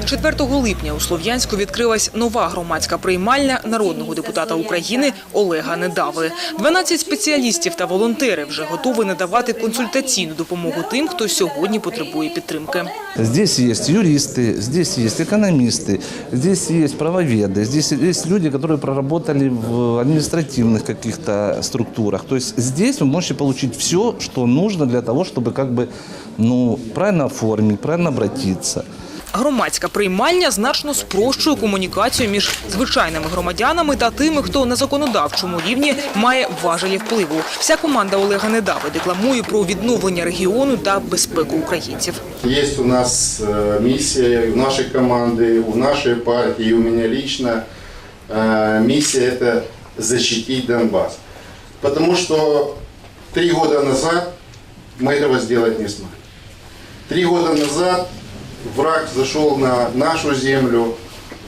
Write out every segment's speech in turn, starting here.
4 липня у Слов'янську відкрилась нова громадська приймальня народного депутата України Олега Недави. 12 спеціалістів та волонтери вже готові надавати консультаційну допомогу тим, хто сьогодні потребує підтримки. Здесь есть юристы, здесь есть экономисты, здесь есть правоведы, здесь есть люди, которые проработали в административных каких-то структурах. То есть здесь вы можете получить все, что нужно для того, чтобы правильно оформить, правильно обратиться. Громадська приймальня значно спрощує комунікацію між звичайними громадянами та тими, хто на законодавчому рівні має важелі впливу. Вся команда Олега Недави декламує про відновлення регіону та безпеку українців. Є у нас місія у нашої команди, у нашої партії, у мене лично. Миссия – это защитить Донбасс. Потому что 3 года назад мы этого сделать не смогли. 3 года назад враг зашел на нашу землю,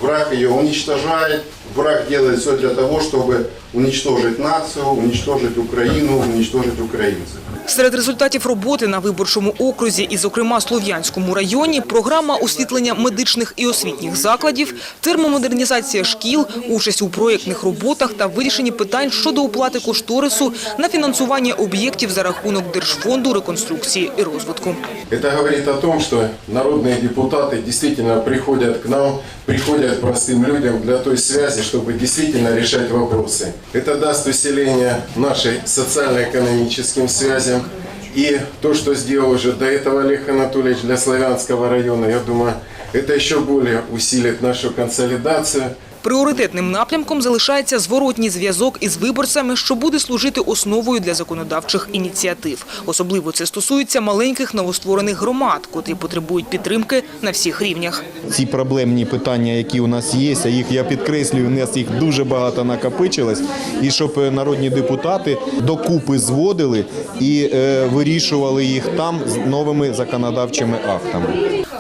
враг ее уничтожает, враг делает все для того, чтобы уничтожить нацию, уничтожить Украину, уничтожить украинцев. Серед результатів роботи на виборчому окрузі і, зокрема, Слов'янському районі, програма освітлення медичних і освітніх закладів, термомодернізація шкіл, участь у проєктних роботах та вирішені питань щодо оплати кошторису на фінансування об'єктів за рахунок Держфонду реконструкції і розвитку. Это говорит о том, что народные депутаты действительно приходят к нам, приходят к простым людям для той связи, чтобы действительно решать вопросы. Это даст усиление нашей социально-экономическим связям. И то, что сделал уже до этого Олег Анатольевич для Славянского района, я думаю, это еще более усилит нашу консолидацию. Пріоритетним напрямком залишається зворотній зв'язок із виборцями, що буде служити основою для законодавчих ініціатив. Особливо це стосується маленьких новостворених громад, котрі потребують підтримки на всіх рівнях. Ці проблемні питання, які у нас є, а їх, я підкреслюю, у нас їх дуже багато накопичилось, і щоб народні депутати докупи зводили і вирішували їх там з новими законодавчими актами.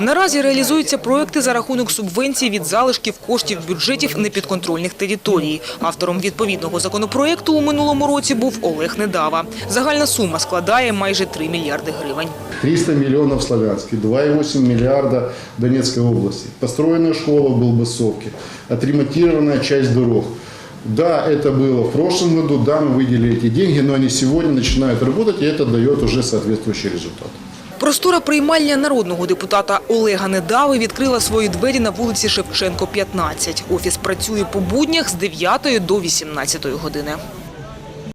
Наразі реалізуються проекти за рахунок субвенцій від залишків коштів бюджетів непідконтрольних територій. Автором відповідного законопроекту у минулому році був Олег Недава. Загальна сума складає майже 3 мільярди гривень. 300 миллионов в Славянске, 2,8 миллиарда в Донецкой области. Построена школа в Болбасовке, отремонтирована часть дорог. Да, это было в прошлом году, да, мы выделили эти деньги, но они сегодня начинают работать, и это дает уже соответствующий результат. Простора приймальня народного депутата Олега Недави відкрила свої двері на вулиці Шевченко, 15. Офіс працює по буднях з 9 до 18 години.